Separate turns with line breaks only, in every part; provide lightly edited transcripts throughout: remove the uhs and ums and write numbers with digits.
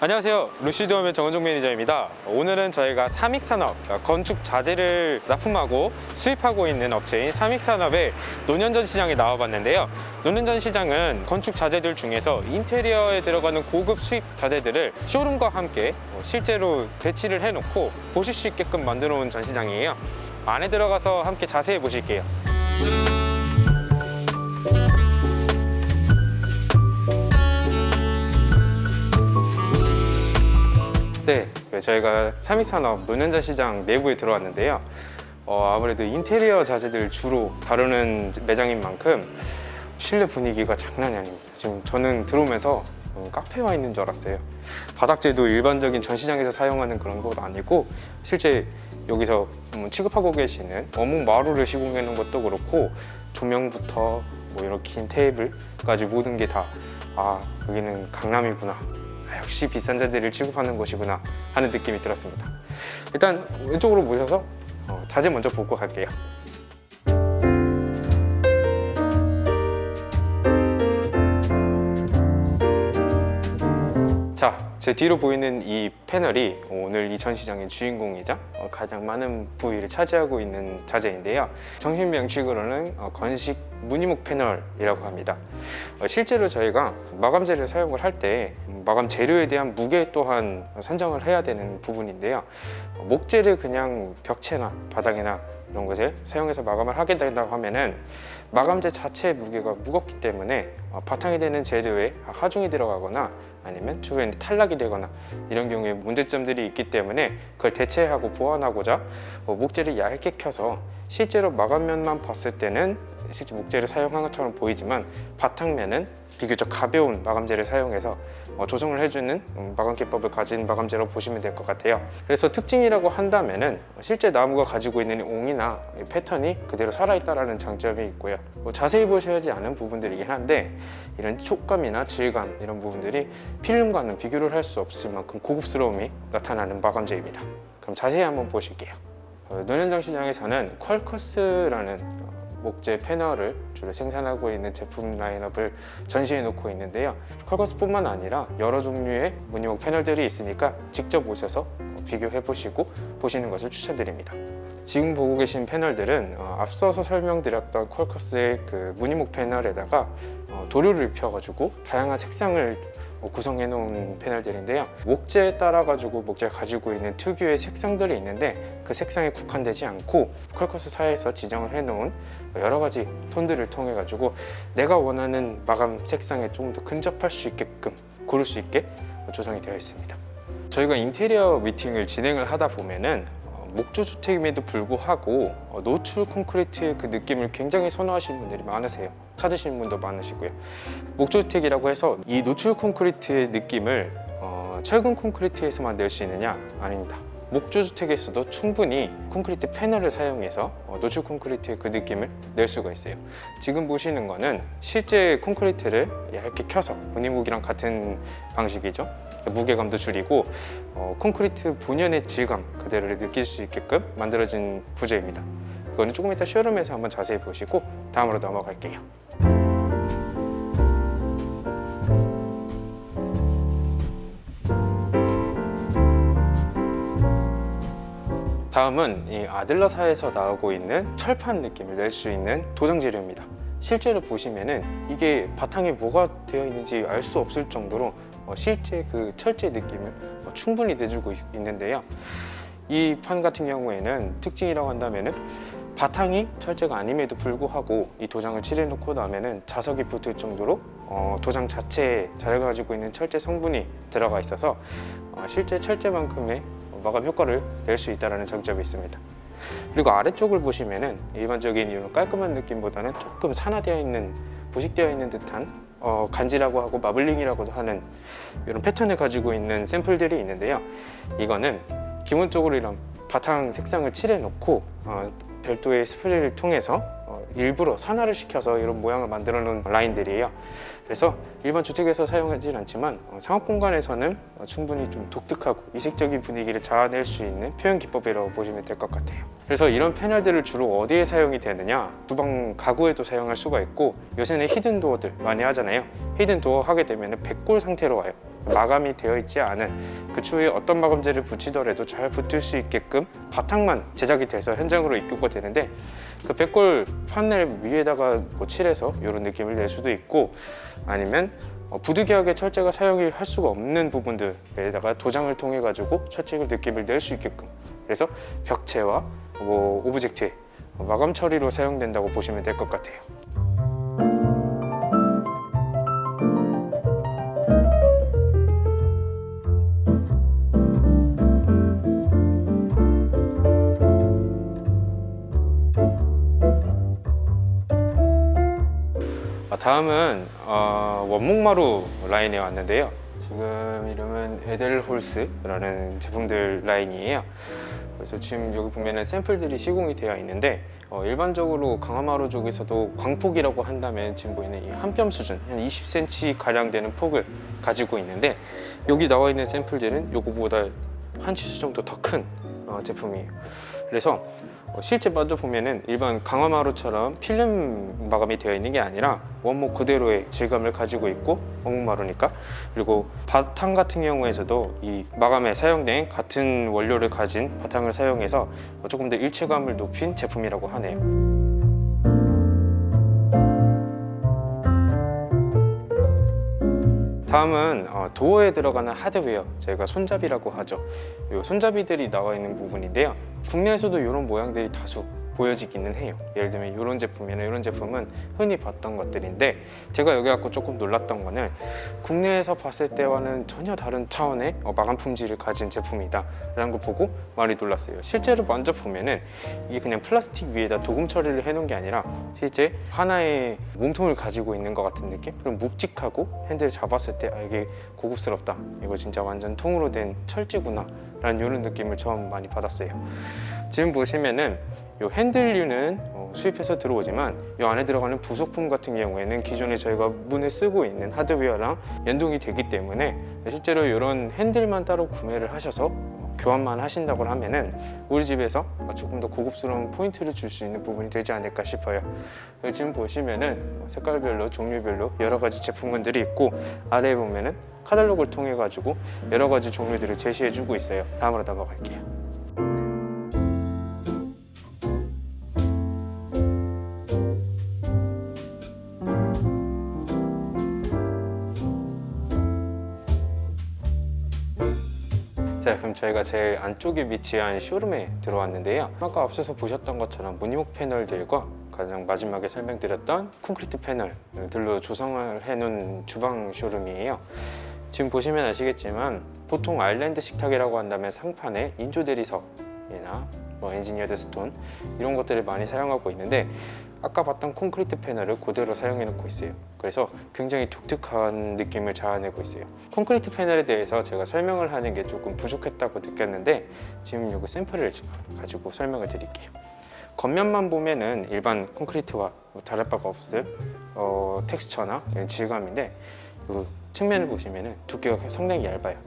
안녕하세요. 루시드홈의 정은종 매니저입니다. 오늘은 저희가 삼익산업, 건축 자재를 납품하고 수입하고 있는 업체인 삼익산업의 노년전 시장에 나와봤는데요. 노년전 시장은 건축 자재들 중에서 인테리어에 들어가는 고급 수입 자재들을 쇼룸과 함께 실제로 배치를 해놓고 보실 수 있게끔 만들어 놓은 전시장이에요. 안에 들어가서 함께 자세히 보실게요. 네, 저희가 삼익산업 노년전 시장 내부에 들어왔는데요. 아무래도 인테리어 자재들 주로 다루는 매장인 만큼 실내 분위기가 장난이 아닙니다. 지금 저는 들어오면서 카페에 와 있는 줄 알았어요. 바닥재도 일반적인 전시장에서 사용하는 그런 것 아니고 실제 여기서 취급하고 계시는 어묵 마루를 시공해 놓은 것도 그렇고 조명부터 뭐 이렇게 긴 테이블까지 모든 게 다 여기는 강남이구나, 역시 비싼 자재를 취급하는 곳이구나 하는 느낌이 들었습니다. 일단 왼쪽으로 모셔서 자재 먼저 보고 갈게요. 자, 제 뒤로 보이는 이 패널이 오늘 이 전시장의 주인공이자 가장 많은 부위를 차지하고 있는 자재인데요. 정식 명칭으로는 건식 무늬목 패널이라고 합니다. 실제로 저희가 마감재를 사용을 할 때 마감 재료에 대한 무게 또한 선정을 해야 되는 부분인데요. 목재를 그냥 벽체나 바닥이나 이런 것에 사용해서 마감을 하게 된다고 하면은 마감재 자체의 무게가 무겁기 때문에 바탕이 되는 재료에 하중이 들어가거나 아니면 주변에 탈락이 되거나 이런 경우에 문제점들이 있기 때문에 그걸 대체하고 보완하고자 목재를 얇게 켜서 실제로 마감면만 봤을 때는 실제 목재를 사용한 것처럼 보이지만 바탕면은 비교적 가벼운 마감재를 사용해서 조성을 해주는 마감 기법을 가진 마감재로 보시면 될 것 같아요. 그래서 특징이라고 한다면은 실제 나무가 가지고 있는 옹이나 패턴이 그대로 살아있다는 장점이 있고요. 자세히 보셔야지 않은 부분들이긴 한데 이런 촉감이나 질감 이런 부분들이 필름과는 비교를 할 수 없을 만큼 고급스러움이 나타나는 마감재입니다. 그럼 자세히 한번 보실게요. 노년장 시장에서는 퀄커스라는 목재 패널을 주로 생산하고 있는 제품 라인업을 전시해 놓고 있는데요. 퀄커스뿐만 아니라 여러 종류의 무늬목 패널들이 있으니까 직접 오셔서 비교해 보시고 보시는 것을 추천드립니다. 지금 보고 계신 패널들은 앞서서 설명드렸던 퀄커스의 그 무늬목 패널에다가 도료를 입혀가지고 다양한 색상을 구성해 놓은 패널들인데요. 목재에 따라 가지고 목재가 가지고 있는 특유의 색상들이 있는데 그 색상에 국한되지 않고 퀄커스사에서 지정을 해 놓은 여러 가지 톤들을 통해 가지고 내가 원하는 마감 색상에 조금 더 근접할 수 있게끔 고를 수 있게 조성이 되어 있습니다. 저희가 인테리어 미팅을 진행을 하다 보면은 목조 주택임에도 불구하고 노출 콘크리트의 그 느낌을 굉장히 선호하시는 분들이 많으세요. 찾으시는 분도 많으시고요. 목조 주택이라고 해서 이 노출 콘크리트의 느낌을 철근 콘크리트에서만 낼 수 있느냐? 아닙니다. 목조 주택에서도 충분히 콘크리트 패널을 사용해서 노출 콘크리트의 그 느낌을 낼 수가 있어요. 지금 보시는 거는 실제 콘크리트를 얇게 켜서 무늬목이랑 같은 방식이죠. 무게감도 줄이고 콘크리트 본연의 질감 그대로를 느낄 수 있게끔 만들어진 부재입니다. 그거는 조금 이따 쇼룸에서 한번 자세히 보시고 다음으로 넘어갈게요. 다음은 이 아들러사에서 나오고 있는 철판 느낌을 낼 수 있는 도장 재료입니다. 실제로 보시면은 이게 바탕에 뭐가 되어 있는지 알 수 없을 정도로 실제 그 철제 느낌을 충분히 내주고 있는데요. 이 판 같은 경우에는 특징이라고 한다면은 바탕이 철제가 아님에도 불구하고 이 도장을 칠해 놓고 나면은 자석이 붙을 정도로 도장 자체에 잘 가지고 있는 철제 성분이 들어가 있어서 실제 철제만큼의 마감 효과를 낼 수 있다는 장점이 있습니다. 그리고 아래쪽을 보시면은 일반적인 이런 깔끔한 느낌보다는 조금 산화되어 있는, 부식되어 있는 듯한 간지라고 하고 마블링이라고도 하는 이런 패턴을 가지고 있는 샘플들이 있는데요. 이거는 기본적으로 이런 바탕 색상을 칠해 놓고 별도의 스프레이를 통해서 일부러 산화를 시켜서 이런 모양을 만들어 놓은 라인들이에요. 그래서 일반 주택에서 사용하지는 않지만 상업 공간에서는 충분히 좀 독특하고 이색적인 분위기를 자아낼 수 있는 표현 기법이라고 보시면 될 것 같아요. 그래서 이런 패널들을 주로 어디에 사용이 되느냐, 주방 가구에도 사용할 수가 있고 요새는 히든 도어들 많이 하잖아요. 히든 도어 하게 되면 백골 상태로 와요. 마감이 되어 있지 않은 그 추후에 어떤 마감재를 붙이더라도 잘 붙을 수 있게끔 바탕만 제작이 돼서 현장으로 입고가 되는데, 그 백골 판넬 위에다가 뭐 칠해서 이런 느낌을 낼 수도 있고, 아니면 부득이하게 철제가 사용을 할 수가 없는 부분들에다가 도장을 통해 가지고 철제 느낌을 낼 수 있게끔, 그래서 벽체와 뭐 오브젝트에 마감 처리로 사용된다고 보시면 될 것 같아요. 다음은 원목마루 라인에 왔는데요. 지금 이름은 에델홀스라는 제품들 라인이에요. 그래서 지금 여기 보면은 샘플들이 시공이 되어 있는데, 일반적으로 강화마루 쪽에서도 광폭이라고 한다면 지금 보이는 이 한 뼘 수준, 한 20cm 가량 되는 폭을 가지고 있는데, 여기 나와 있는 샘플들은 요거보다 한 치수 정도 더 큰 제품이에요. 그래서 실제 만져 보면은 일반 강화마루처럼 필름 마감이 되어 있는 게 아니라 원목 그대로의 질감을 가지고 있고, 원목마루니까. 그리고 바탕 같은 경우에서도 이 마감에 사용된 같은 원료를 가진 바탕을 사용해서 조금 더 일체감을 높인 제품이라고 하네요. 다음은 도어에 들어가는 하드웨어, 저희가 손잡이라고 하죠. 이 손잡이들이 나와 있는 부분인데요. 국내에서도 이런 모양들이 다수 보여지기는 해요. 예를 들면 이런 제품이나 이런 제품은 흔히 봤던 것들인데, 제가 여기 갖고 조금 놀랐던 거는 국내에서 봤을 때와는 전혀 다른 차원의 마감 품질을 가진 제품이다 라는 걸 보고 많이 놀랐어요. 실제로 만져보면은 이게 그냥 플라스틱 위에다 도금 처리를 해놓은 게 아니라 실제 하나의 몸통을 가지고 있는 것 같은 느낌? 그럼 묵직하고 핸들 잡았을 때 이게 고급스럽다, 이거 진짜 완전 통으로 된 철제구나 라는 이런 느낌을 처음 많이 받았어요. 지금 보시면은 이 핸들류는 수입해서 들어오지만 이 안에 들어가는 부속품 같은 경우에는 기존에 저희가 문에 쓰고 있는 하드웨어랑 연동이 되기 때문에, 실제로 이런 핸들만 따로 구매를 하셔서 교환만 하신다고 하면은 우리 집에서 조금 더 고급스러운 포인트를 줄 수 있는 부분이 되지 않을까 싶어요. 지금 보시면은 색깔별로 종류별로 여러 가지 제품군들이 있고, 아래에 보면은 카탈로그를 통해 가지고 여러 가지 종류들을 제시해 주고 있어요. 다음으로 넘어갈게요. 자, 그럼 저희가 제일 안쪽에 위치한 쇼룸에 들어왔는데요. 아까 앞서서 보셨던 것처럼 무늬목 패널들과 가장 마지막에 설명드렸던 콘크리트 패널들로 조성을 해놓은 주방 쇼룸이에요. 지금 보시면 아시겠지만 보통 아일랜드 식탁이라고 한다면 상판에 인조 대리석이나 뭐 엔지니어드 스톤 이런 것들을 많이 사용하고 있는데, 아까 봤던 콘크리트 패널을 그대로 사용해 놓고 있어요. 그래서 굉장히 독특한 느낌을 자아내고 있어요. 콘크리트 패널에 대해서 제가 설명을 하는 게 조금 부족했다고 느꼈는데, 지금 요거 샘플을 가지고 설명을 드릴게요. 겉면만 보면은 일반 콘크리트와 다를 바가 없을 텍스처나 질감인데, 그 측면을 보시면은 두께가 상당히 얇아요.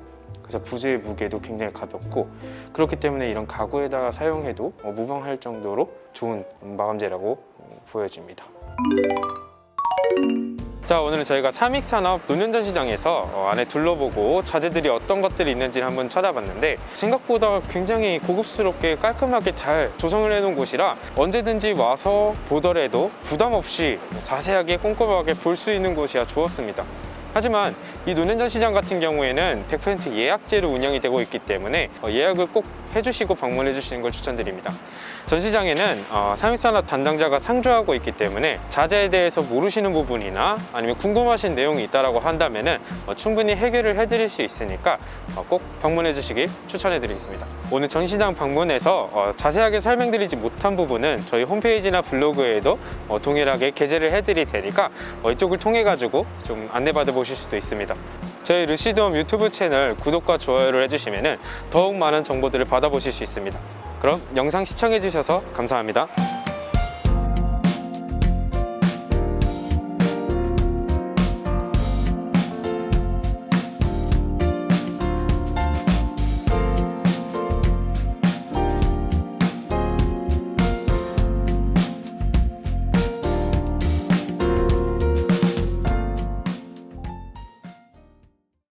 그래서 부재의 무게도 굉장히 가볍고, 그렇기 때문에 이런 가구에다가 사용해도 무방할 정도로 좋은 마감재라고 보여집니다. 자, 오늘은 저희가 삼익산업 노년전시장에서 안에 둘러보고 자재들이 어떤 것들이 있는지를 한번 찾아봤는데, 생각보다 굉장히 고급스럽게 깔끔하게 잘 조성을 해놓은 곳이라 언제든지 와서 보더라도 부담 없이 자세하게 꼼꼼하게 볼 수 있는 곳이라 좋았습니다. 하지만 이 노년전시장 같은 경우에는 100% 예약제로 운영이 되고 있기 때문에 예약을 꼭 해주시고 방문해 주시는 걸 추천드립니다. 전시장에는 삼익산업 담당자가 상주하고 있기 때문에 자재에 대해서 모르시는 부분이나 아니면 궁금하신 내용이 있다고 한다면 충분히 해결을 해드릴 수 있으니까 꼭 방문해 주시길 추천해 드리겠습니다. 오늘 전시장 방문해서 자세하게 설명드리지 못한 부분은 저희 홈페이지나 블로그에도 동일하게 게재를 해드릴 테니까 이쪽을 통해 가지고 좀 안내받아 보실 수도 있습니다. 저희 루시드홈 유튜브 채널 구독과 좋아요를 해주시면 더욱 많은 정보들을 받아보실 수 있습니다. 그럼 영상 시청해 주셔서 감사합니다.